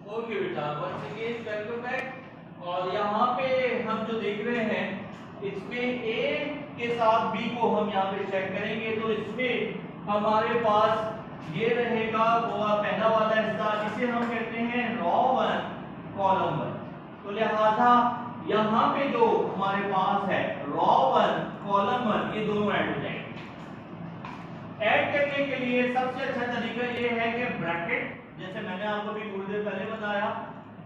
Okay बेटा, once again welcome back. और यहाँ पे हम जो देख रहे हैं इसमें ए के साथ बी को हम यहाँ पे चेक करेंगे तो इसमें हमारे पास ये रहेगा वो पहला वाला हिस्सा जिसे हम कहते हैं रॉ वन कॉलम वन। तो लिहाजा यहाँ पे जो हमारे पास है रॉ वन कॉलम वन ये दोनों ऐड हो जाएंगे। ऐड करने के लिए सबसे अच्छा तरीका ये है कि ब्रैकेट, जैसे मैंने आपको भी थोड़ी देर पहले बताया,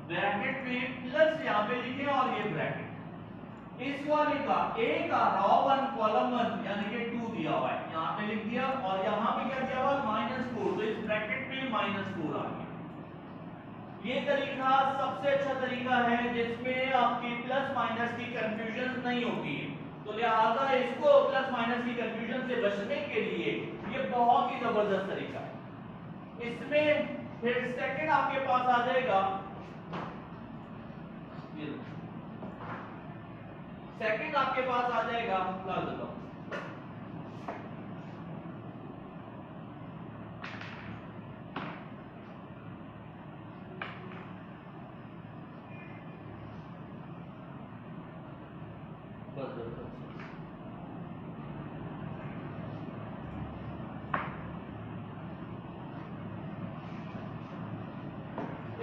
ब्रैकेट में प्लस यहाँ पे लिखे और ये ब्रैकेट इस वाले का ए का रॉ वन कॉलम वन यानी कि 2 दिया हुआ है, यहाँ पे लिख दिया और यहाँ पे क्या दिया हुआ -4, तो इस ब्रैकेट में -4 आ गया। ये तरीका सबसे अच्छा तरीका है जिसमें आपकी प्लस माइनस की कंफ्यूजन नहीं होती है। तो लिहाजा इसको प्लस माइनस की कंफ्यूजन से बचने के लिए ये बहुत ही जबरदस्त तरीका है। इसमें फिर सेकंड आपके पास आ जाएगा, सेकंड आपके पास आ जाएगा ला देता हूं,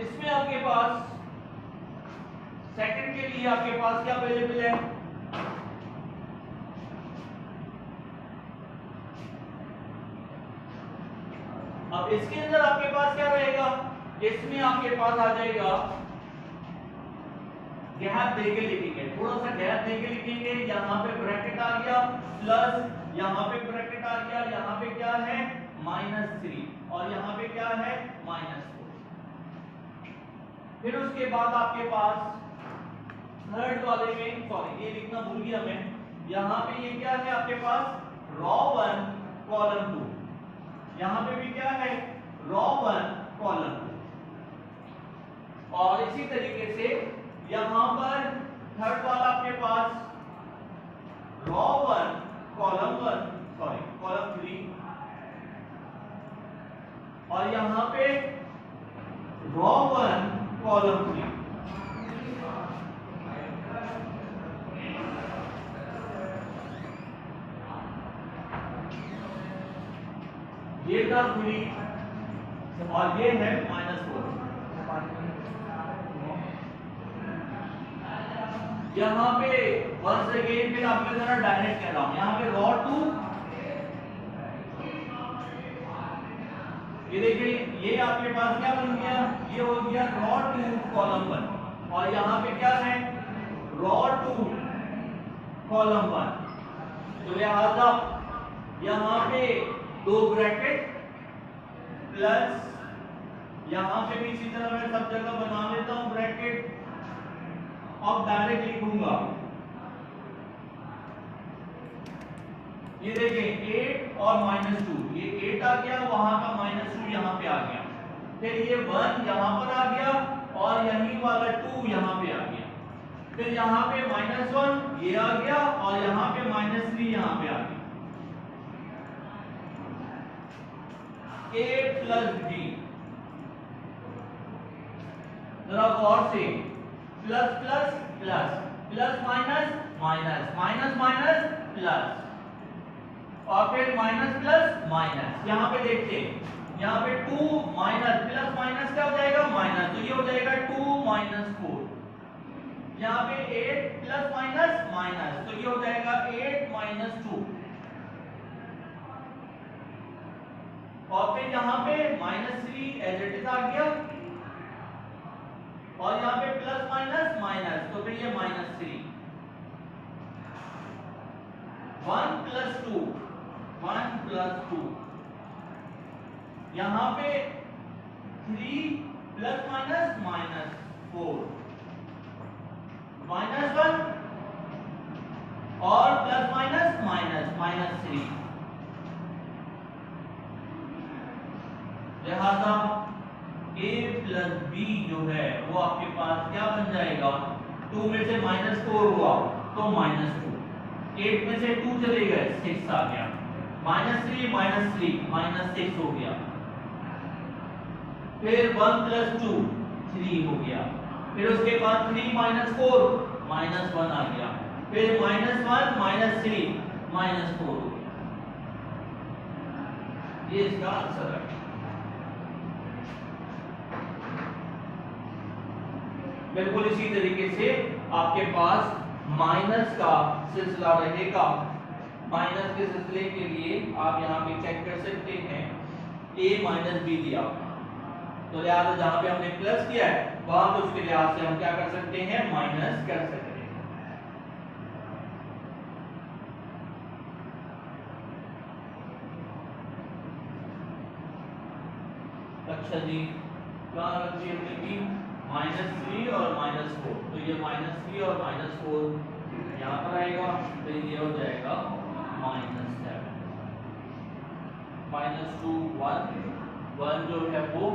इसमें आपके पास सेकंड के लिए आपके पास क्या अवेलेबल है, अब इसके अंदर आपके पास क्या रहेगा, इसमें आपके पास आ जाएगा गैप देके लिखेंगे, थोड़ा सा गैप देके लिखेंगे। यहाँ पे ब्रैकेट आ गया प्लस, यहाँ पे ब्रैकेट आ गया, यहाँ पे क्या है -3 और यहाँ पे क्या है -4। फिर उसके बाद आपके पास थर्ड वाले में, सॉरी ये लिखना भूल गया मैं, यहाँ पे ये क्या है आपके पास रॉ वन कॉलम 2, यहाँ पे भी क्या है रॉ वन कॉलम 2। और इसी तरीके से यहाँ पर थर्ड वाला आपके पास row one column 1, sorry column 3 और यहाँ पे रॉ वन कॉलम 3। ये था 3 और ये है -4। यहाँ पे वंस अगेन फिर आपके जरा डायरेक्ट कह रहा हूं, यहाँ पे रॉ 2, ये देखिए ये आपके पास क्या बन गया, ये हो गया रॉ 2 कॉलम 1 और यहाँ पे क्या है रॉ 2 कॉलम 1। तो लिहाजा यहाँ पे 2 ब्रैकेट प्लस यहाँ पे भी इसी तरह मैं सब जगह बना लेता हूँ ब्रैकेट। अब डायरेक्ट लिखूंगा, ये देखें 8 और -2, ये 8 आ गया, वहां का -2 यहाँ पे आ गया, फिर ये 1 यहाँ पर आ गया और यही वाला 2 यहाँ पे आ गया, फिर यहाँ पे -1 ये आ गया और यहाँ पे -3 यहाँ पे आ गया। A प्लस B, जरा गौर से, plus plus plus, plus minus minus, minus minus plus और फिर माइनस प्लस माइनस। यहाँ पे देखते हैं यहाँ पे 2 माइनस प्लस माइनस क्या हो जाएगा माइनस, तो ये हो जाएगा 2 - 4। यहाँ पे 8 प्लस माइनस माइनस, तो ये हो जाएगा 8 - 2 और फिर यहाँ पे -3 एज इट इज आ गया और यहाँ पे प्लस माइनस माइनस, तो फिर ये -3। 1 + 2, 1 + 2, यहाँ पे 3 प्लस माइनस -4, -1 और प्लस माइनस माइनस -3। लिहाजा A प्लस B जो है वो आपके पास क्या बन जाएगा, 2 में से -4 हुआ तो -2, 8 में से 2 चले गए 6 आ गया, -3 -3 -6 हो गया, फिर 1 + 2 3 हो गया। फिर उसके बाद 3 माइनस 4 माइनस 1 आ गया। फिर माइनस 1 माइनस 3 माइनस 4 हो गया। ये इसका आंसर है। बिल्कुल इसी तरीके से आपके पास माइनस का सिलसिला रहेगा। माइनस के सिलसिले के लिए आप यहाँ पे चेक कर सकते हैं a माइनस बी दिया, तो लिहाजा जहां पे हमने प्लस किया है वहां पे उसके लिहाज से हम क्या कर सकते हैं, माइनस कर सकते हैं। अच्छा जी, कहाँ रख दिए हमने कि -3 और -4, तो ये -3 और -4 यहाँ पर आएगा, तो ये हो जाएगा -7 -2 1 जो है वो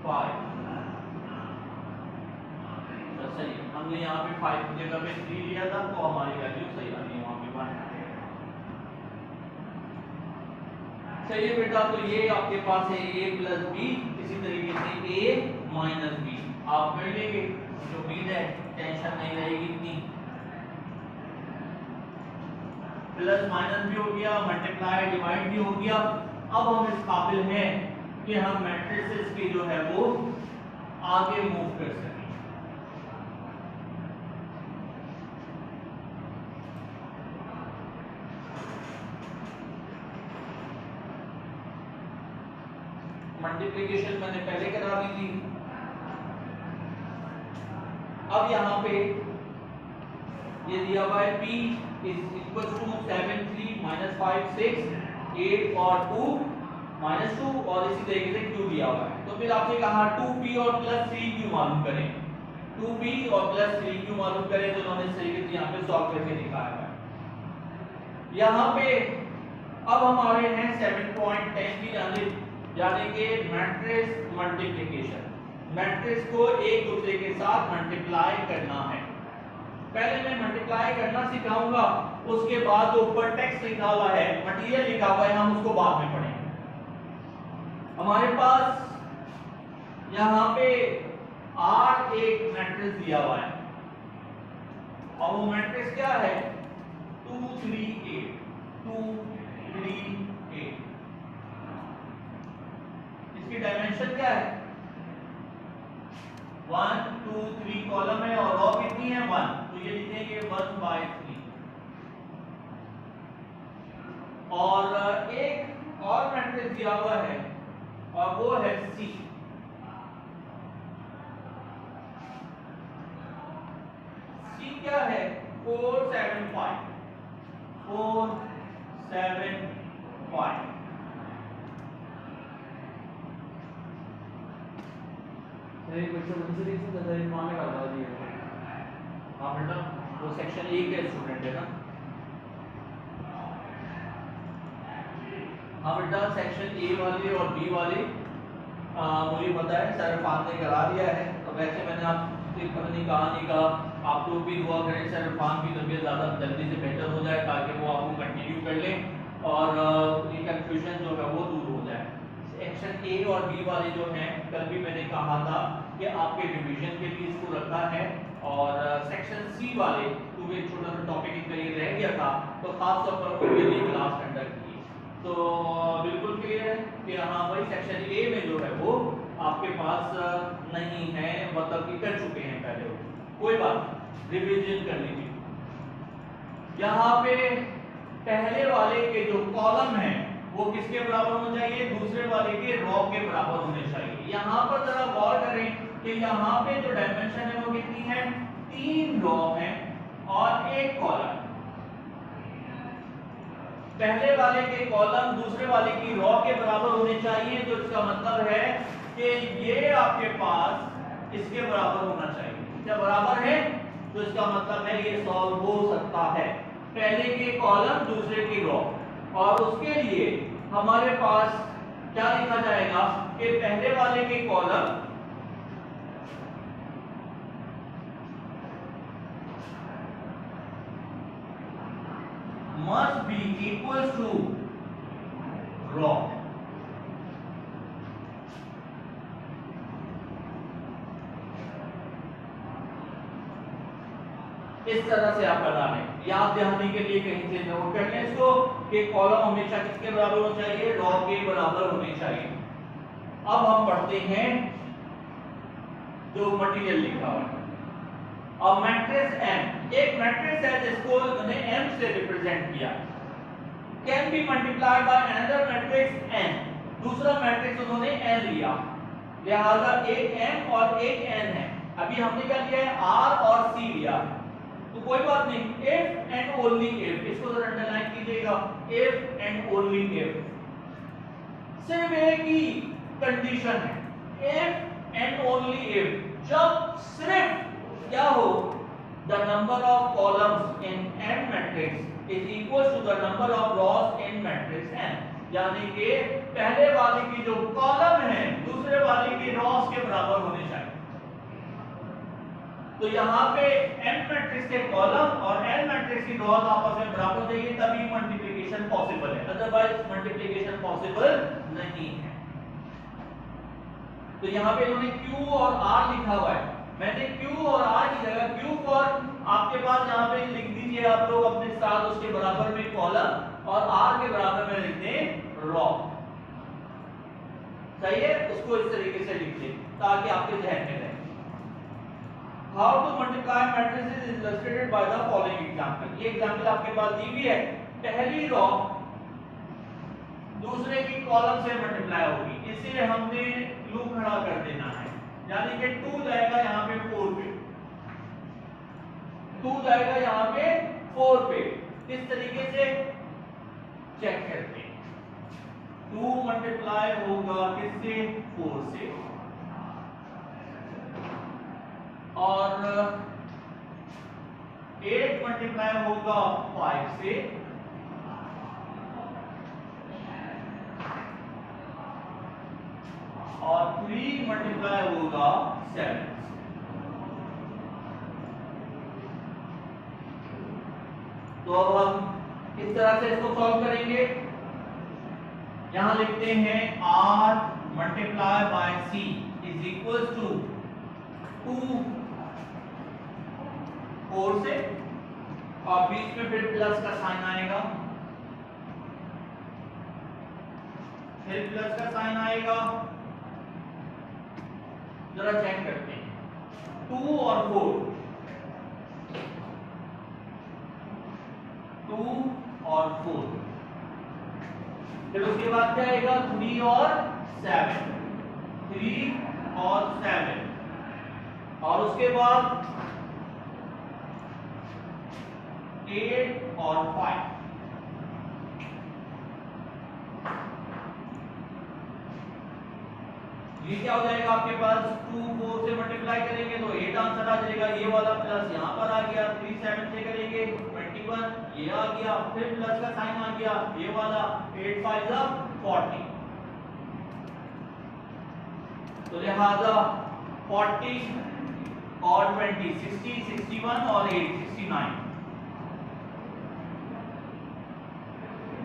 5। सही, हमने यहाँ पे 5 की जगह पे 3 लिया था तो हमारी वैल्यू सही आ गई वहाँ पे 1। सही है बेटा, तो ये आपके पास है a प्लस बी, इसी तरीके से a माइनस बी आप कर लेंगे, जो b है टेंशन नहीं रहेगी इतनी। प्लस माइनस भी हो गया, मल्टीप्लाई डिवाइड भी हो गया। अब हम इस काबिल हैं कि हम मैट्रिसेस की जो है वो आगे मूव कर सकें। मल्टीप्लिकेशन मैंने पहले करा दी थी। अब यहाँ पे ये दिया हुआ है p इज इक्वल टू 7 3 -5 6 8 और 2 -2 और इसी तरीके से q दिया हुआ है। तो फिर आपसे कहा 2p और प्लस 3q मालूम करें। 2p और प्लस 3q मालूम करें, तो उन्होंने इस तरीके से यहाँ पे सॉल्व करके दिखाया है। यहाँ पे अब हमारे हैं 7.10 की जानिब, यानी कि मैट्रिक्स मल्टीप्लिकेशन। मैट्रिक्स को एक दूसरे के साथ मल्टीप्लाई करना है। पहले मैं मल्टीप्लाई करना सिखाऊंगा, उसके बाद ऊपर टेक्स्ट लिखा हुआ है, मटेरियल लिखा हुआ है, हम उसको बाद में पढ़ेंगे। हमारे पास यहाँ पे R एक मैट्रिक्स दिया हुआ है और वो मैट्रिक्स क्या है, 2 3 8 2 3 8। इसकी डायमेंशन क्या है, 1 2 3 कॉलम है और रो कितनी है 1, तो ये लिखेंगे 1/3। और एक और मैट्रिक्स दिया हुआ है और वो है C। C क्या है, 4 7 5 4 7 5। सही क्वेश्चन उनसे लिख सकते हैं, मामले का बता दिए। हाँ बेटा, वो सेक्शन ए के स्टूडेंट है ना। हाँ बेटा, सेक्शन ए वाले और बी वाले मुझे पता है सर इरफान ने करा दिया है। तो वैसे मैंने आपसे पता नहीं कहा नहीं कहा, आप लोग भी दुआ करें सर इरफान की तबीयत ज़्यादा जल्दी से बेहतर हो जाए ताकि वो आपको कंटिन्यू कर लें और ये कंफ्यूजन जो है वो दूर हो जाए। सेक्शन ए और बी वाले जो हैं, कल भी मैंने कहा था कि आपके रिवीजन के लिए इसको रखा है। और सेक्शन सी वाले क्योंकि एक छोटा सा टॉपिक इनका ये रह गया था, तो खास तौर पर उनके लिए क्लास कंडक्ट की। तो बिल्कुल क्लियर है कि हाँ भाई सेक्शन ए में जो है वो आपके पास नहीं है, मतलब कि कर चुके हैं पहले वो, कोई बात रिवीजन कर लीजिए। यहाँ पे पहले वाले के जो कॉलम है वो किसके बराबर होना चाहिए, दूसरे वाले के रो के बराबर होने चाहिए। यहाँ पर जरा गौर करें कि यहाँ पे जो डायमेंशन है वो कितनी है, 3 रो है और 1 कॉलम। पहले वाले के कॉलम दूसरे वाले की रो के बराबर होने चाहिए, तो इसका मतलब है कि ये आपके पास इसके बराबर होना चाहिए। क्या बराबर है, तो इसका मतलब है ये सॉल्व हो सकता है। पहले के कॉलम दूसरे की रो, और उसके लिए हमारे पास क्या लिखा जाएगा कि पहले वाले के column must be equals to raw। इस तरह से आप बना लें। याद दहानी के लिए कहीं से नोट कर लें इसको कि कॉलम हमेशा किसके बराबर होना चाहिए, रॉ के बराबर होने चाहिए। अब हम पढ़ते हैं जो मटेरियल लिखा हुआ है। अब मैट्रिक्स m, एक मैट्रिक्स है जिसको उन्होंने m से रिप्रेजेंट किया, can be multiplied by another matrix n, दूसरा मैट्रिक्स उन्होंने n लिया, लिहाजा एक m और एक n है। अभी हमने क्या लिया है, r और c लिया, तो कोई बात नहीं, if and only if, इसको जरा अंडरलाइन कीजिएगा, if and only if, सिर्फ एक ही कंडीशन है, if and only if, जब सिर्फ क्या हो, the number of columns in n matrix is equal to the number of rows in matrix n, यानी कि पहले वाले की जो कॉलम है दूसरे वाले की रॉस के बराबर होने चाहिए। तो यहाँ पे n मैट्रिक्स के कॉलम और n मैट्रिक्स की रॉस आपस में बराबर चाहिए, तभी मल्टीप्लिकेशन पॉसिबल है, अदरवाइज मल्टीप्लिकेशन पॉसिबल नहीं है। तो यहाँ पे इन्होंने q और r लिखा हुआ है, मैंने q और r की जगह q फॉर आपके पास यहाँ पे लिख दीजिए आप लोग अपने साथ, उसके बराबर में कॉलम और r के बराबर में लिख दें रॉ। सही है, उसको इस तरीके से लिख दें ताकि आपके ध्यान में रहे। How to multiply matrices is illustrated by the following example। ये एग्जांपल आपके पास दी हुई है, पहली रॉ दूसरे की कॉलम से मल्टीप्लाई होगी, इसीलिए हमने लूप खड़ा कर देना है, यानी कि 2 जाएगा यहाँ पे 4 पे, 2 जाएगा यहाँ पे 4 पे। इस तरीके से चेक करते हैं, 2 मल्टीप्लाई होगा किससे, 4 से, और 8 मल्टीप्लाई होगा 5 से, और 3 मल्टीप्लाई होगा 7 से। तो अब हम इस तरह से इसको सॉल्व करेंगे। यहां लिखते हैं r multiply by c is equal to 2 4 से, और बीच में फिर प्लस का साइन आएगा, फिर प्लस का साइन आएगा। जरा चेक करते हैं, 2 और 4, 2 और 4, फिर उसके बाद क्या आएगा, 3 और 7, 3 और 7, और उसके बाद 8 और 5। ये क्या हो जाएगा आपके पास, 2 4 से मल्टीप्लाई करेंगे तो 8 आंसर आ जाएगा, ये वाला प्लस यहाँ पर आ गया, 3 7 से करेंगे 21, ये आ गया, फिर प्लस का साइन आ गया, ये वाला 8 5 40। तो लिहाजा 40 और 20 60 61 और 8 69।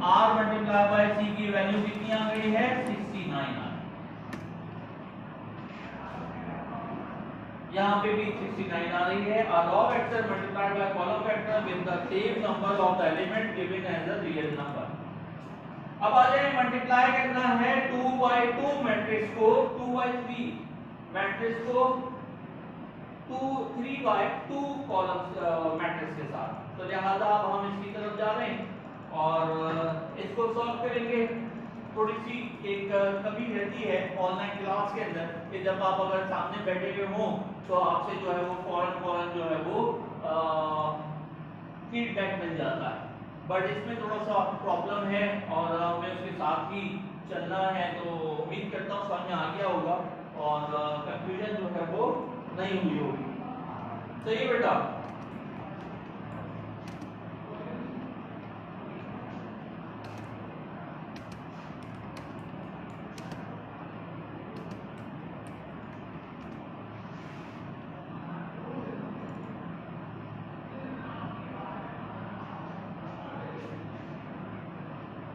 r मल्टीप्लाई बाय c की वैल्यू कितनी आ गई है, 69 आ। यहाँ पे भी 69 आ रही है। A raw vector multiplied by column vector with the same number of the element given as a real number। अब आ जाए, मल्टीप्लाई करना है 2/2 मैट्रिक्स को 2/3 मैट्रिक्स को 3/2 कॉलम्स मैट्रिक्स के साथ। तो लिहाजा अब हम इसकी तरफ जा रहे हैं और इसको सॉल्व करेंगे। थोड़ी सी एक कमी रहती है ऑनलाइन क्लास के अंदर कि जब आप अगर सामने बैठे हुए हों तो आपसे जो है वो फौरन जो है वो फीडबैक मिल जाता है, बट इसमें थोड़ा सा प्रॉब्लम है और हमें उसके साथ ही चलना है। तो उम्मीद करता हूँ समझ में आ गया होगा और कंफ्यूजन जो है वो नहीं हुई होगी। तो ये बेटा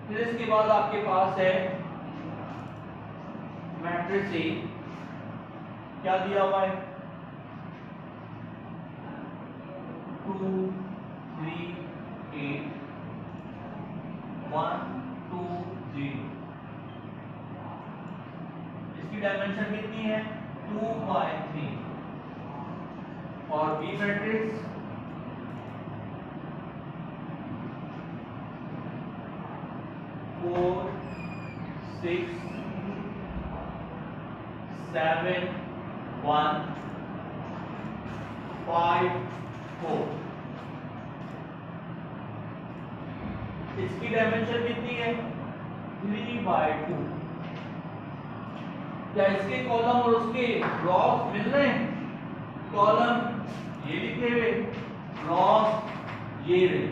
फिर इसके बाद आपके पास है मैट्रिक्स ए, क्या दिया हुआ है 2 3 8 1 2 0। इसकी डायमेंशन कितनी है 2 by 3। और बी मैट्रिक्स 4 6 7 1 5 4। इसकी डायमेंशन कितनी है 3/2। क्या इसके कॉलम और उसके रॉस मिल रहे हैं? कॉलम ये लिखे हुए, रॉस ये रहे,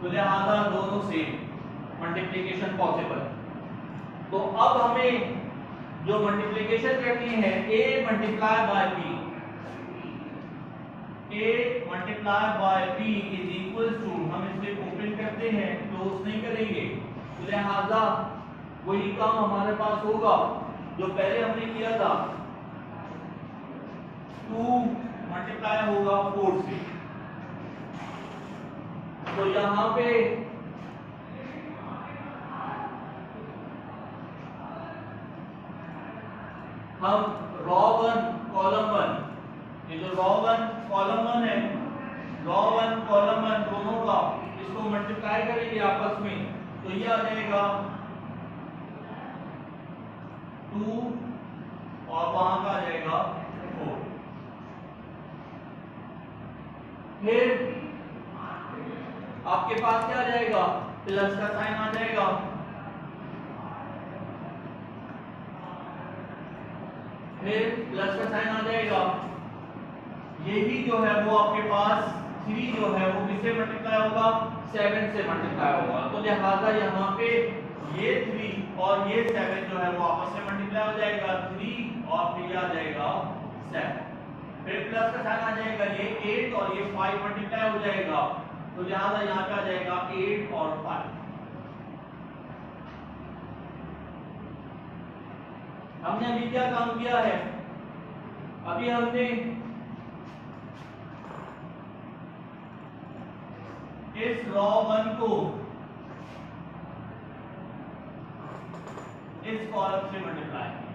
तो लिहाजा दोनों सेम, मल्टीप्लिकेशन पॉसिबल। तो अब हमें जो मल्टीप्लिकेशन करनी है a multiply by b, a multiply by b is equal to, हम इसमें ओपन करते हैं क्लोज नहीं करेंगे, तो लिहाजा वही काम हमारे पास होगा जो पहले हमने किया था। 2 मल्टीप्लाई होगा 4 से, तो यहां पे हम रॉ 1 कॉलम 1, ये जो रॉ 1 कॉलम 1 है, रॉ 1 कॉलम 1 दोनों का इसको मल्टीप्लाई करेंगे आपस में, तो ये आ जाएगा 2 और वहां का आ जाएगा 4। फिर आपके पास क्या आ जाएगा, प्लस का साइन आ जाएगा, फिर प्लस का साइन आ जाएगा। यही जो है वो आपके पास 3 जो है वो किससे मल्टीप्लाई होगा 7 से मल्टीप्लाई होगा, तो लिहाजा यहाँ पे ये 3 और ये 7 जो है वो आपस में मल्टीप्लाई हो जाएगा 3 और फिर आ जाएगा 7। फिर प्लस का साइन आ जाएगा, ये 8 और ये 5 मल्टीप्लाई हो जाएगा, तो लिहाजा यहाँ पे आ जाएगा 8 और 5। हमने अभी क्या काम किया है, अभी हमने इस रॉ 1 को इस कॉलम से मल्टीप्लाई किया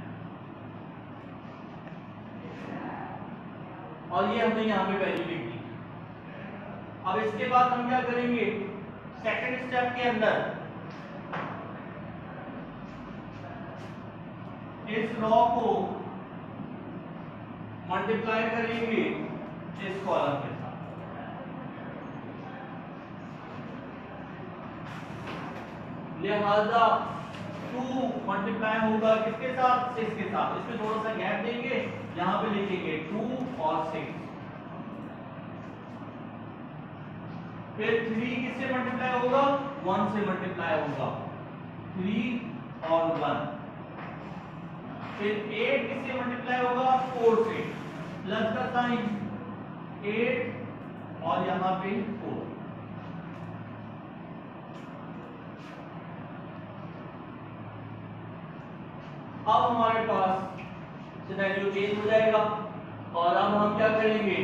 और ये हमने यहां पे वैल्यू लिख दी। अब इसके बाद हम क्या करेंगे, सेकंड स्टेप के अंदर इस रॉ को मल्टीप्लाई करेंगे इस कॉलम के साथ, लिहाजा 2 मल्टीप्लाई होगा किसके साथ 6 के साथ। इसमें थोड़ा सा गैप देंगे, यहां पे लिखेंगे 2 और 6। फिर 3 किससे मल्टीप्लाई होगा 1 से मल्टीप्लाई होगा, 3 और 1। फिर 8 किससे मल्टीप्लाई होगा 4 से, प्लस का साइन 8 और यहां पे 4। अब हमारे पास सिनेरियो चेंज हो जाएगा और अब हम क्या करेंगे,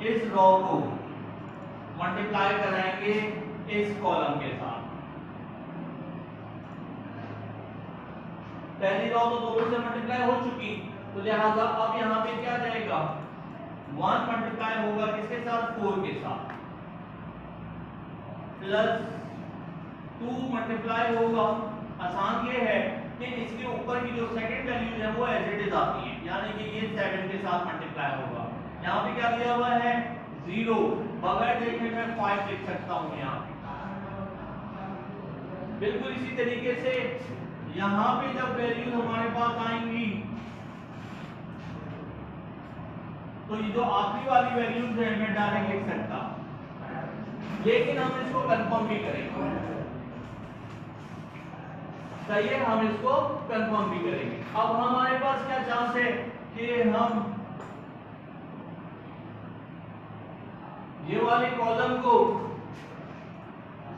इस रॉ को मल्टीप्लाई कराएंगे इस कॉलम के साथ। पहली रॉ तो 2 से मल्टीप्लाई हो चुकी, तो लिहाजा अब यहाँ पे क्या जाएगा 1 मल्टीप्लाई होगा किसके साथ 4 के साथ, प्लस 2 मल्टीप्लाई होगा। आसान ये है कि इसके ऊपर की जो सेकंड वैल्यूज है वो एज इट इज आती है, यानी कि ये 7 के साथ मल्टीप्लाई होगा। यहाँ पे क्या दिया हुआ है 0, बगैर देखे मैं 5 लिख सकता हूँ यहाँ। बिल्कुल इसी तरीके से यहाँ पे जब वैल्यूज हमारे पास आएंगी तो ये जो आखिरी वाली वैल्यूज है मैं डायरेक्ट लिख सकता, लेकिन हम इसको कंफर्म भी करेंगे। सही है, हम इसको कंफर्म भी करेंगे। अब हमारे पास क्या चांस है कि हम ये वाले कॉलम को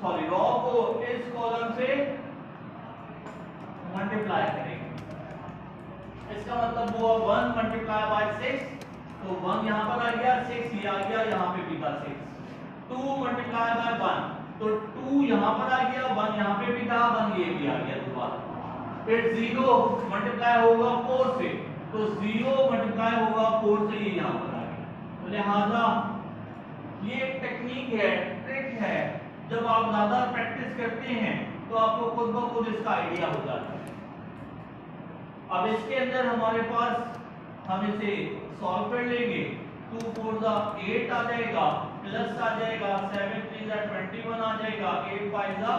सॉरी रॉ को इस कॉलम से मल्टीप्लाई करेंगे। इसका मतलब हुआ 1 मल्टीप्लाई बाय 6, तो 1 यहां पर आ गया, 6 ये आ गया, यहां पे भी था 6। 2 मल्टीप्लाई बाय 1, तो 2 यहां पर आ गया, 1 यहां पे भी था, 1 ये भी आ गया दोबारा। फिर 0 मल्टीप्लाई होगा 4 से, तो 0 मल्टीप्लाई होगा 4 से, ये यहां पर आ गया। तो लिहाजा ये एक टेक्निक है, ट्रिक है, जब आप ज्यादा प्रैक्टिस करते हैं तो आपको खुद ब खुद इसका आइडिया हो जाता है। अब इसके अंदर हमारे पास हम इसे सॉल्व कर लेंगे। 2 4 8 आ जाएगा, प्लस आ जाएगा 7 3 21 आ जाएगा, 8 5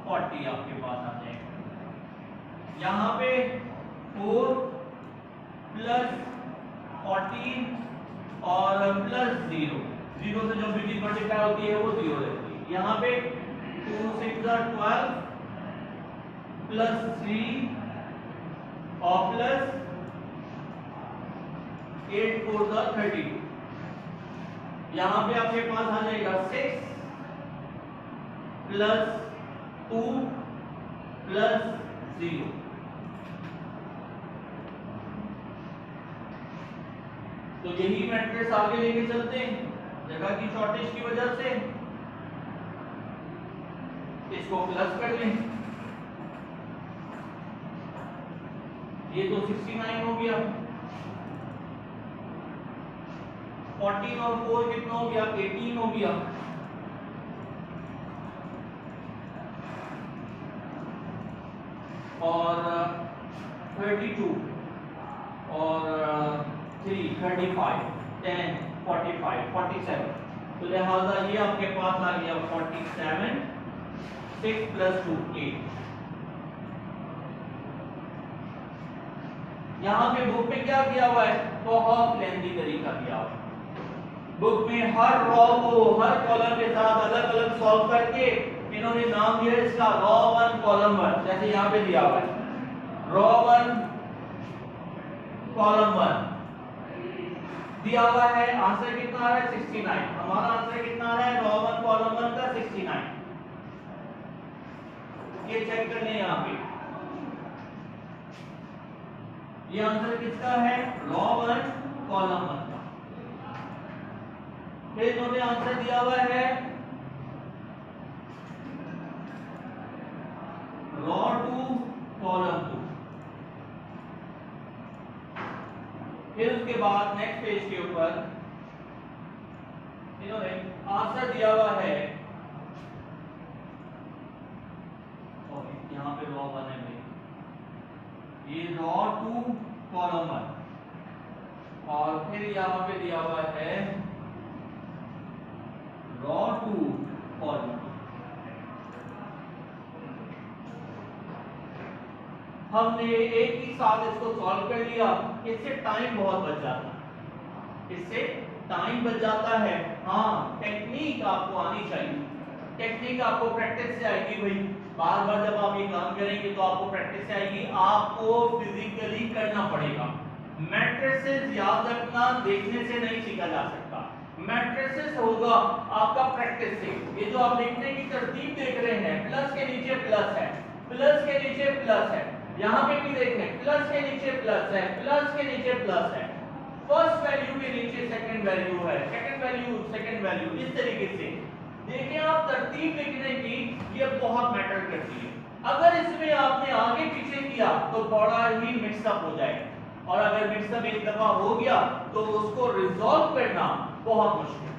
40 आपके पास आ जाएगा। यहाँ पे 4 प्लस 14 और प्लस 0, 0 से जो भी चीज मल्टीप्लाई होती है वो 0 रहती है। यहाँ पे 2 6 12 प्लस 3 और प्लस 8 4 32। यहां पे आपके पास आ जाएगा 6 प्लस 2 प्लस 0। तो यही मैट्रिक्स आगे लेके चलते हैं, जगह की शॉर्टेज की वजह से इसको प्लस कर लें। ये तो 69 हो गया, 14 और 4 कितना हो गया, 18 हो गया। और 32 और 3 35 10 45 47, तो लिहाजा ये आपके पास आ गया 47, 6 प्लस 2 8। यहाँ पे बुक में क्या किया हुआ है, बहुत लेंथी तरीका दिया हुआ है। बुक में हर रॉ को हर कॉलम के साथ अलग अलग सॉल्व करके इन्होंने नाम दिया इसका रॉ 1 कॉलम 1। जैसे यहाँ पे दिया हुआ है रॉ 1 कॉलम 1 दिया हुआ है। आंसर कितना आ रहा है, 69। हमारा आंसर कितना आ रहा है, रॉ 1 कॉलम 1 का 69। ये चेक कर लें यहाँ पे, ये आंसर किसका है, रॉ 1 कॉलम 1 का। फिर इन्होंने आंसर दिया हुआ है रॉ 2 कॉलम 2। फिर उसके बाद नेक्स्ट पेज के ऊपर इन्होंने आंसर दिया हुआ है, यहाँ पे रॉ 1 है भाई, ये रॉ 2 कॉलम 1, और फिर यहाँ पे दिया हुआ है रॉ 2 कॉलम 2। हमने एक ही साथ इसको सॉल्व कर लिया, इससे टाइम बहुत बच जाता है, इससे टाइम बच जाता है। हाँ, टेक्निक आपको आनी चाहिए, टेक्निक आपको प्रैक्टिस से आएगी भाई। बार बार जब आप ये काम करेंगे तो आपको प्रैक्टिस से आएगी, आपको फिजिकली करना पड़ेगा। मैट्रिसेस याद रखना देखने से नहीं सीखा जा सकता, मैट्रिसेस होगा आपका प्रैक्टिस से। ये जो आप लिखने की तरतीब देख रहे हैं, प्लस के नीचे प्लस है, प्लस के नीचे प्लस है, यहाँ पे भी देखें प्लस के नीचे प्लस है, प्लस के नीचे प्लस है, फर्स्ट वैल्यू के नीचे सेकंड वैल्यू है, सेकंड वैल्यू सेकंड वैल्यू, इस तरीके से देखिए आप तरतीब लिखने की ये बहुत मैटर करती है। अगर इसमें आपने आगे पीछे किया तो बड़ा ही मिक्सअप हो जाएगा, और अगर मिक्सअप एक दफा हो गया तो उसको रिजॉल्व करना बहुत मुश्किल।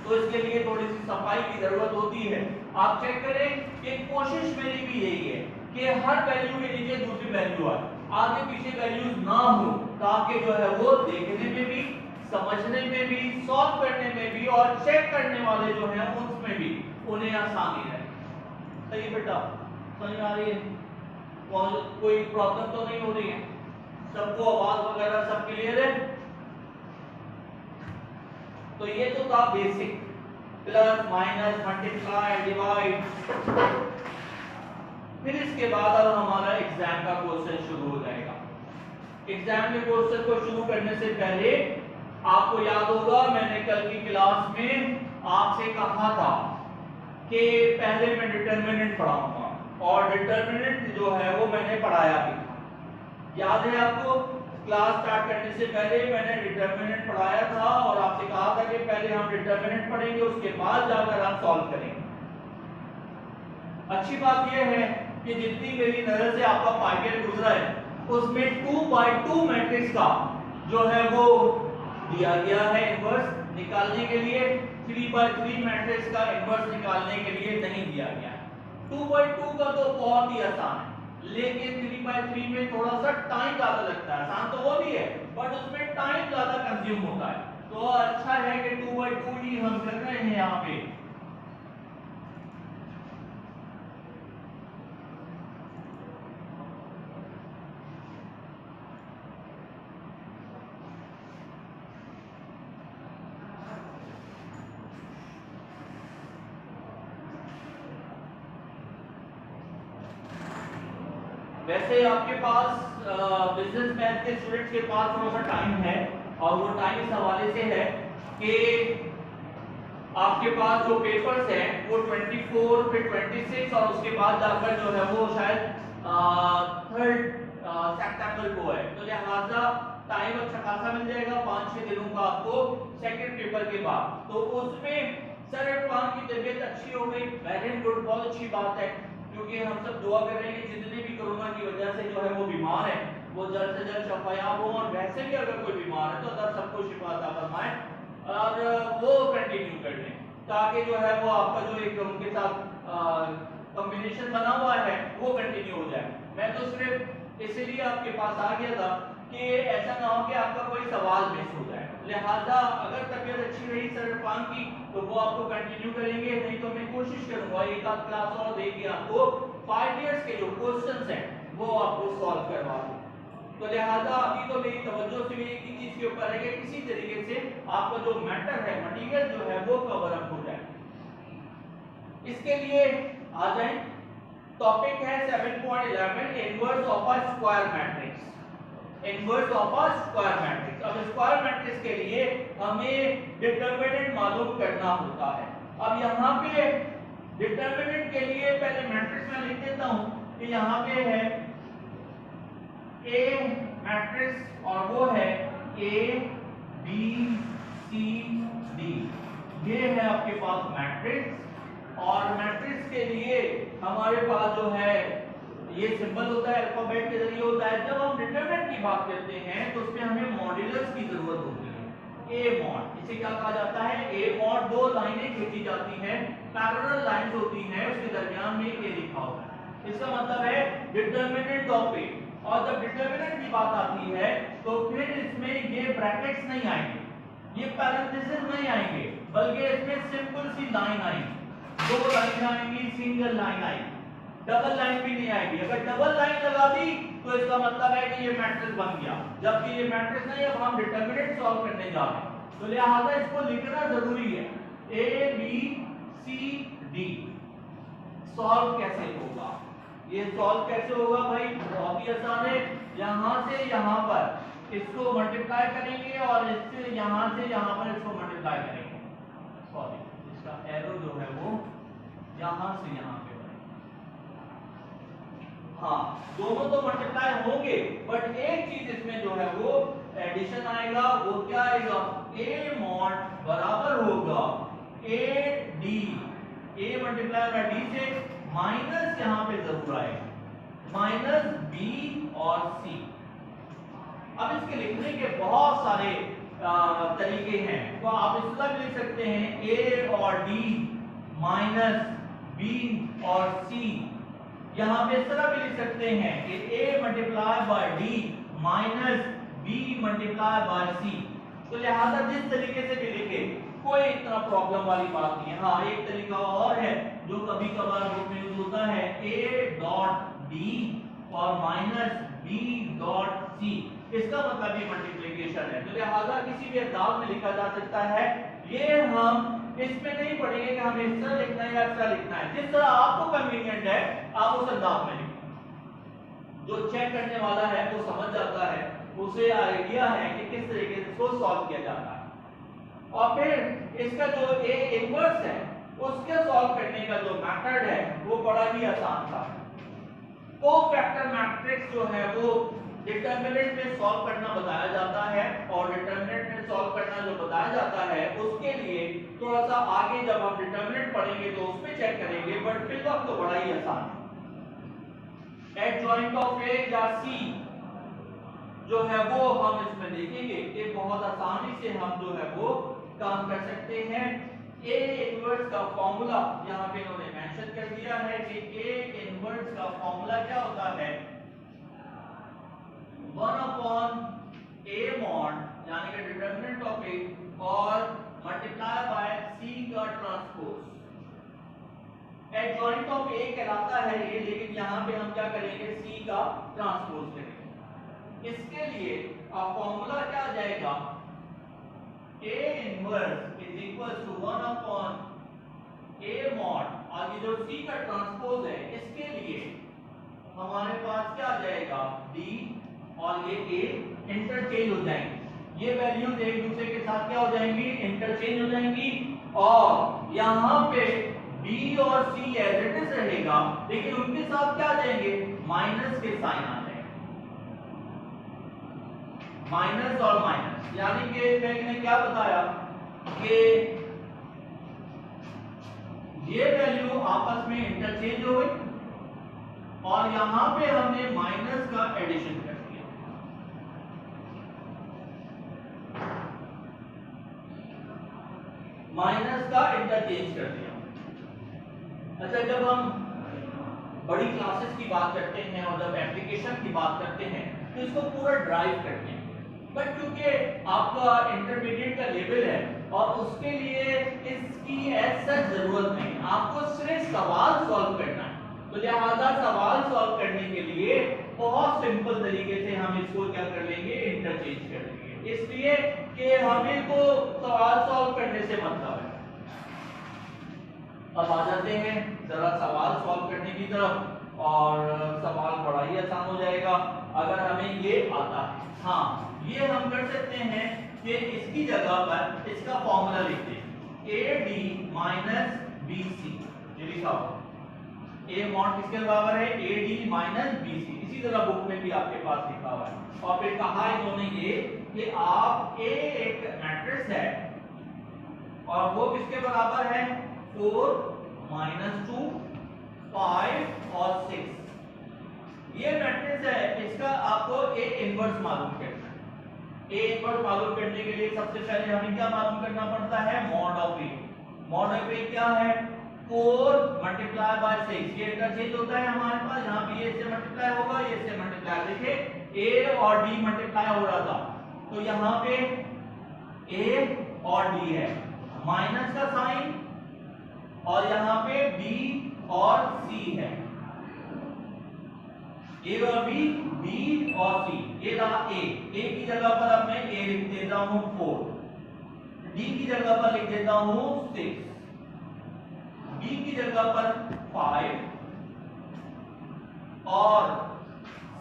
तो इसके लिए थोड़ी सी सफाई की जरूरत होती है। आप चेक करें कि कोशिश मेरी भी यही है कि हर वैल्यू के नीचे दूसरी वैल्यू आए, आगे पीछे वैल्यूज ना हो, ताकि जो है वो देखने में भी, समझने में भी, सॉल्व करने में भी, और चेक करने वाले जो हैं उसमें भी उन्हें आसानी रहे। सही बेटा, समझ आ रही है? कोई प्रॉब्लम तो नहीं हो रही है? सबको आवाज वगैरह सब क्लियर है? तो ये तो था basic, plus minus multiply divide. फिर इसके बाद अब हमारा एग्जाम का क्वेश्चन शुरू हो जाएगा। एग्जाम के क्वेश्चन को शुरू करने से पहले आपको याद होगा मैंने कल की क्लास में आपसे कहा था कि पहले मैं डिटरमिनेंट पढ़ाऊंगा और डिटरमिनेंट जो है वो मैंने पढ़ाया भी था। याद है आपको क्लास स्टार्ट करने से पहले मैंने डिटरमिनेंट पढ़ाया था और आपसे कहा था कि पहले हम डिटरमिनेंट पढ़ेंगे उसके बाद जाकर हम सॉल्व करेंगे। अच्छी बात यह है कि जितनी मेरी नजर से आपका पाइपियर गुजरा है उसमें 2x2 मैट्रिक्स का जो है वो दिया गया है इनवर्स निकालने के लिए, 3x3 मैट्रिक्स का इनवर्स निकालने के लिए नहीं दिया गया। 2x2 का तो बहुत ही आसान है, लेकिन 3x3 में थोड़ा सा टाइम ज्यादा लगता है। आसान तो वो भी है बट उसमें टाइम ज्यादा कंज्यूम होता है, तो अच्छा है कि 2x2 ही हम कर रहे हैं यहाँ पे। वैसे आपके पास बिजनेस मैथ के स्टूडेंट्स के पास थोड़ा सा टाइम है और वो टाइम इस हवाले से है कि आपके पास जो पेपर्स हैं वो 24 फिर 26 और उसके बाद जाकर जो है वो शायद 3 सितंबर को है, तो लिहाजा टाइम अच्छा खासा मिल जाएगा 5-6 दिनों का आपको सेकंड पेपर के बाद। तो उसमें सर इरफान की तबीयत अच्छी हो गई, वेरी गुड, बहुत अच्छी बात है, क्योंकि हम सब दुआ कर रहे हैं कि जितने भी कोरोना की वजह से जो है वो बीमार है वो जल्द से जल्द शफायाब हो, और वैसे भी अगर कोई बीमार है तो अल्लाह सबको शिफा अता फरमाए और वो कंटिन्यू कर लें ताकि जो है वो आपका जो एक उनके साथ कॉम्बिनेशन बना हुआ है वो कंटिन्यू हो जाए। मैं तो सिर्फ इसलिए आपके पास आ गया था कि ऐसा ना हो कि आपका कोई सवाल मिस हो जाए, लिहाजा अगर तबीयत अच्छी रही सर इरफान की तो वो आपको कंटिन्यू करेंगे, नहीं तो मैं कोशिश करूंगा एक आध क्लास और देके आपको 5 इयर्स के जो क्वेश्चंस हैं वो आपको सॉल्व करवा दूं। तो लिहाजा अभी तो मेरी तवज्जो सिर्फ एक ही चीज के ऊपर है कि किसी तरीके से आपका जो मैटर है मटेरियल जो है वो कवर अप हो जाए। इसके लिए आ जाएं, टॉपिक है 7.11 inverse of a square matrix. Inverse of a square matrix, अब स्क्वायर मैट्रिक्स के लिए हमें डिटरमिनेंट मालूम करना होता है। अब यहाँ पे डिटरमिनेंट के लिए पहले मैट्रिक्स में लिख देता हूं कि यहाँ पे है ए मैट्रिक्स और वो है ए बी सी डी, ये है आपके पास मैट्रिक्स। और मैट्रिक्स के लिए हमारे पास जो है ये सिंबल होता है, अल्फाबेट के जरिए होता है। जब हम डिटरमिनेंट की बात करते हैं तो उसमें हमें मॉड्यूलस की जरूरत होती है, ए मॉड, इसे क्या कहा जाता है, ए मॉड। दो लाइनें खींची जाती हैं, पैरेलल लाइंस होती हैं, उसके दरमियान में ए लिखा होता है, इसका मतलब है डिटरमिनेंट ऑफ ए। और जब डिटरमिनेंट की बात आती है तो फिर इसमें ये ब्रैकेट्स नहीं आएंगे, ये पैरेंथेसिस नहीं आएंगे, बल्कि इसमें सिंपल सी लाइन आएगी, दो लाइन आएंगी, सिंगल लाइन आएगी, डबल लाइन भी नहीं आएगी। अगर डबल लाइन लगा दी तो इसका मतलब है कि ये मैट्रिक्स बन गया, जबकि ये मैट्रिक्स नहीं, अब हम डिटरमिनेंट सॉल्व करने जा रहे हैं, तो लिहाजा इसको लिखना जरूरी है। A B C D solve कैसे होगा, ये सॉल्व कैसे होगा भाई, बहुत ही आसान है। यहां से यहां पर इसको मल्टीप्लाई करेंगे और इससे यहां से यहां पर इसको मल्टीप्लाई करेंगे, सॉरी इसका एरो जो है वो यहां से यहां पे, हाँ दोनों तो मल्टीप्लाई होंगे बट एक चीज इसमें जो है वो एडिशन आएगा, वो क्या आएगा, ए मॉड बराबर होगा ए डी, ए मल्टीप्लाई होगा डी से, माइनस यहां पे जरूर आएगा माइनस बी और सी। अब इसके लिखने के बहुत सारे तरीके हैं, तो आप इस तरह भी लिख सकते हैं ए और डी माइनस बी और सी। यहां पे इस तरह भी लिख सकते हैं कि a multiply bye d minus b multiply by c। तो लिहाजा जिस तरीके से भी लिखे कोई इतना प्रॉब्लम वाली बात नहीं है। हाँ एक तरीका और है जो कभी कभार बुक में यूज होता है, a डॉट d और माइनस b डॉट c, इसका मतलब भी मल्टीप्लिकेशन है, तो लिहाजा किसी भी अंदाज में लिखा जा सकता है। ये हम इसमें नहीं पढ़ेंगे कि हमें इस तरह लिखना है या इस तरह लिखना है, जिस तरह आपको कन्वीनियंट है आप उस अंदाज में लिखें। जो चेक करने वाला है वो समझ जाता है, उसे आइडिया है कि किस तरीके से इसको सॉल्व किया जाता है। और फिर इसका जो ए इनवर्स है उसके सॉल्व करने का जो मेथड है वो बड़ा ही आसान था। कोफैक्टर मैट्रिक्स जो है वो डिटरमिनेंट में सॉल्व करना बताया जाता है, और डिटरमिनेंट में सॉल्व करना जो बताया जाता है उसके लिए थोड़ा सा आगे जब हम डिटरमिनेंट पढ़ेंगे तो उसमें चेक करेंगे, बट फिर वक्त तो बड़ा ही आसान है। एडजॉइंट ऑफ ए या सी जो है वो हम इसमें देखेंगे कि बहुत आसानी से हम जो है वो काम कर सकते हैं। ए इनवर्स का फॉर्मूला यहाँ पे इन्होंने मेंशन कर दिया है कि ए इनवर्स का फॉर्मूला क्या होता है, 1 a mod यानी कि डिटरमिनेंट ऑफ ए और मल्टीप्लाई बाय सी का ट्रांसपोज। एडजॉइंट ऑफ ए कहलाता है ये, लेकिन यहाँ पे हम क्या करेंगे, सी का ट्रांसपोज करेंगे। इसके लिए फॉर्मूला क्या आ जाएगा, A inverse is equal to 1 upon A mod, और ये जो C का ट्रांसपोज है इसके लिए हमारे पास क्या आ जाएगा, D और ये A इंटरचेंज हो जाएंगे। ये वैल्यूज एक दूसरे के साथ क्या हो जाएंगी, इंटरचेंज हो जाएंगी, और यहाँ पे B और C एज इट इज रहेगा, लेकिन उनके साथ क्या आ जाएंगे, माइनस के साइन आ जाएंगे, माइनस और माइनस। यानी कि मैंने क्या बताया कि ये वैल्यू आपस में इंटरचेंज हो गई, और यहां पे हमने माइनस का एडिशन कर दिया। माइनस का इंटरचेंज कर दिया। अच्छा, जब हम बड़ी क्लासेस की बात करते हैं और जब एप्लीकेशन की बात करते हैं तो इसको पूरा ड्राइव करते हैं, बट क्योंकि आपका इंटरमीडिएट का लेवल है और उसके लिए इसकी ऐसा जरूरत नहीं, आपको सिर्फ सवाल सॉल्व करना है, तो लिहाजा सवाल सॉल्व करने के लिए बहुत सिंपल तरीके से हम इसको क्या कर लेंगे, इंटरचेंज कर लेंगे, इसलिए कि हमें को सवाल सॉल्व करने से मतलब है। अब आ जाते हैं जरा सवाल सॉल्व करने की तरफ, और सवाल बड़ा ही आसान हो जाएगा अगर हमें ये आता है। हाँ, ये हम कर सकते हैं कि इसकी जगह पर इसका फॉर्मूला लिखते हैं, AD माइनस BC, ये लिखा हुआ A मॉड किसके बराबर है, AD माइनस BC। इसी तरह बुक में भी आपके पास लिखा हुआ है, और फिर कहा इन्होंने ये कि आप A एक मैट्रिक्स है और वो किसके बराबर है, 4 -2 5 और 6। ये मैट्रिक्स है, इसका आपको A इनवर्स मालूम करना है। A इनवर्स मालूम करने के लिए सबसे पहले हमें क्या मालूम करना पड़ता है, mod of A। Mod of A क्या है, 4 मल्टीप्लाई बाय 6। ये इंटरचेंज होता है हमारे पास, यहाँ पे ये इससे मल्टीप्लाई होगा, ये इससे मल्टीप्लाई। देखिए A और D मल्टीप्लाई हो रहा था, तो यहाँ पे A और D है, माइनस का साइन, और यहाँ पे B और C है, A और B, B और C। ये रहा A की जगह पर अब मैं A लिख देता हूँ 4, D की जगह पर लिख देता हूँ 6, B की जगह पर 5, और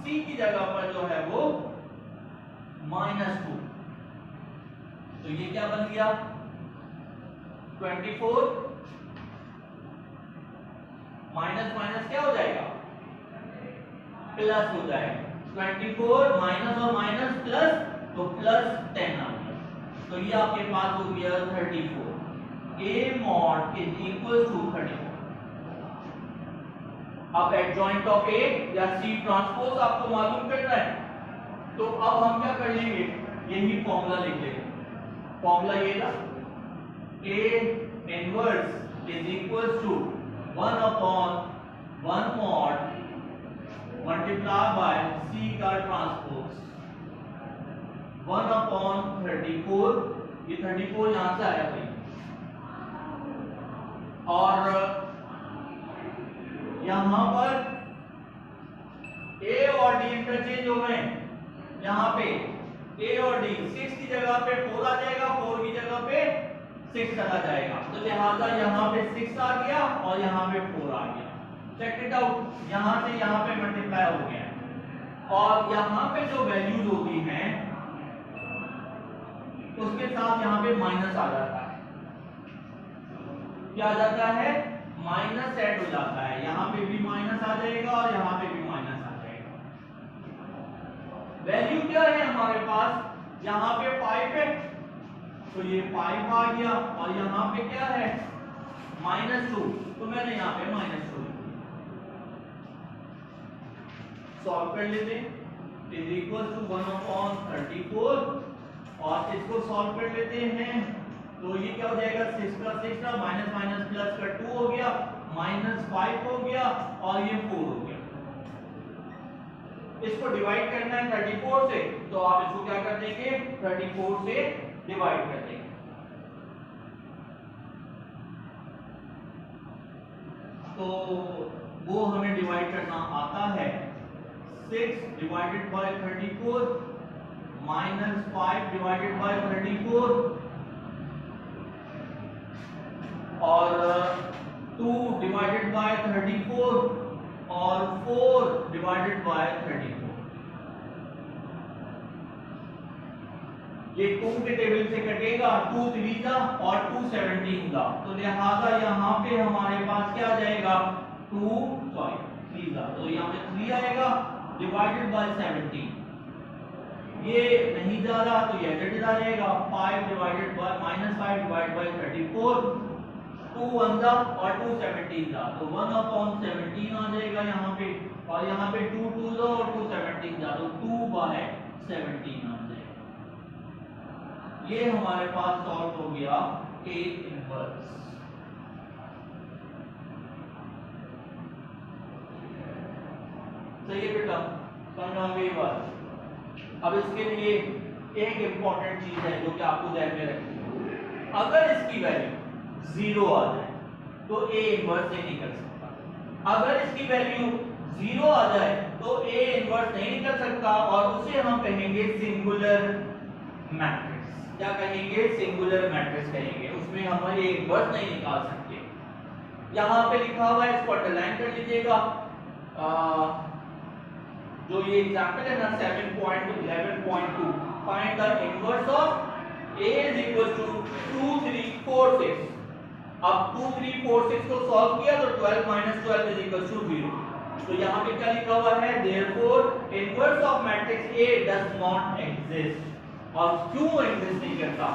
C की जगह पर जो है वो -2। तो ये क्या बन गया, 24 माइनस माइनस क्या हो जाएगा, प्लस हो जाएगा। 24 माइनस और माइनस प्लस, तो प्लस 10 आ गया, तो ये आपके पास हो गया 34। A mod is equal to 34। अब एडजॉइंट ऑफ A या C ट्रांसपोज आपको मालूम करना है, तो अब हम क्या कर लेंगे, यही फॉर्मूला लिख लेंगे। फॉर्मूला ये था, A inverse is equal to 1 upon 1 mod multiply by C का ट्रांसपोज, 1 अपॉन 34। ये 34 यहां से आया भाई, और यहां पर A और D इंटरचेंज हो गए, यहां पे A और D 6 की जगह पे 4 आ जाएगा, 4 की जगह पे 6 चला जाएगा, तो लिहाजा यहाँ पे 6 आ गया और यहाँ पे 4 आ गया। चेक इट आउट, यहाँ से यहाँ पे मल्टीप्लाई हो गया, और यहाँ पे जो वैल्यूज होती हैं उसके साथ यहाँ पे माइनस आ जाता है। क्या आ जाता है, माइनस ऐड हो जाता है। यहाँ पे भी माइनस आ जाएगा और यहाँ पे भी माइनस आ जाएगा। वैल्यू क्या है हमारे पास, यहाँ पे 5 है तो ये 5 आ गया, और यहाँ पे क्या है -2, तो मैंने यहाँ पे -2 सॉल्व कर लेते हैं। इज इक्वल टू 1/34 और इसको सॉल्व कर लेते हैं तो ये क्या हो जाएगा, 6 का 6 का माइनस माइनस प्लस का 2 हो गया, -5 हो गया और ये 4 हो गया। इसको डिवाइड करना है 34 से, तो आप इसको क्या कर देंगे, 34 से डिवाइड कर देंगे। तो वो हमें डिवाइड करना आता है। 6 डिवाइडेड बाय 34 -5 डिवाइडेड बाय 34 और 2 डिवाइडेड बाय 34 और 4 डिवाइडेड बाय 34। ये 2 के टेबल से कटेगा, 2 3 जा और 2 17 जा, तो लिहाजा यहाँ पे हमारे पास क्या आ जाएगा, 3 जा, तो यहाँ पे 3 आएगा डिवाइडेड बाय 17। ये नहीं जा रहा तो ये कट जाएगा, 5 डिवाइडेड बाय -5 डिवाइडेड बाय 34, 2 1 जा और 2 17 जा, तो 1/17 आ जाएगा यहाँ पे, और यहाँ पे 2 2 जा और 2 17 जा, तो 2/17 आ जाएगा। ये हमारे पास सॉल्व हो गया A इनवर्स। सही है बेटा, समझ आ गई बात। अब इसके लिए एक इंपॉर्टेंट चीज है जो कि आपको ध्यान में रखनी है। अगर इसकी वैल्यू 0 आ जाए तो A इनवर्स नहीं निकल सकता। अगर इसकी वैल्यू 0 आ जाए तो A इनवर्स नहीं निकल सकता, और उसे हम कहेंगे सिंगुलर मैट्रिक्स। क्या कहेंगे, सिंगुलर मैट्रिक्स कहेंगे। उसमें हम A इनवर्स नहीं निकाल सकते। यहाँ पे लिखा हुआ है, इसको अंडरलाइन कर लीजिएगा। जो ये एग्जांपल है ना 7.11.2, find the inverse of A is equal to 2 3 4 6। अब 2 3 4 6 को सॉल्व किया तो 12 - 12 is equal to 0। तो यहाँ पे क्या लिखा हुआ है, therefore inverse of matrix A does not exist। और क्यों एग्जिस्ट नहीं करता,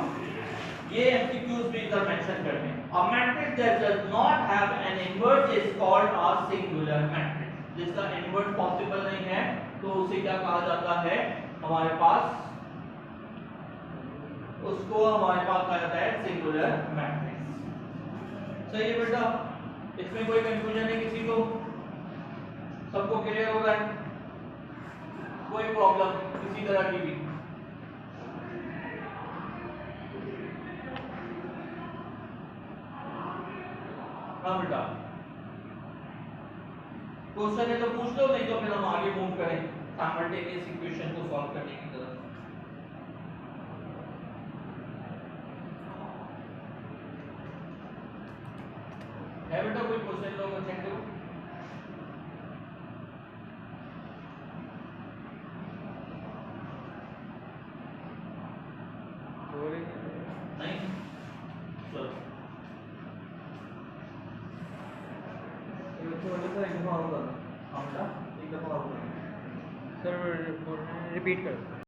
ये एमसीक्यूज भी इधर मेंशन करते हैं। A matrix that does not have an inverse is called a singular matrix। जिसका इनवर्स पॉसिबल नहीं है तो उसे क्या कहा जाता है, हमारे पास उसको हमारे पास कहा जाता है सिंगुलर मैट्रिक्स। सही है बेटा, इसमें कोई कंफ्यूजन है किसी को, सबको क्लियर हो रहा है, कोई प्रॉब्लम किसी तरह की भी? हाँ बेटा, क्वेश्चन है तो पूछ लो, नहीं तो फिर हम आगे मूव करें साइमल्टेनियस इक्वेशन को सॉल्व करने की तरफ। है बेटा कोई क्वेश्चन, लोग चेक करो। नहीं, चलो एक दफा और करना, हम एक दफा और करना। सर रिपीट करो।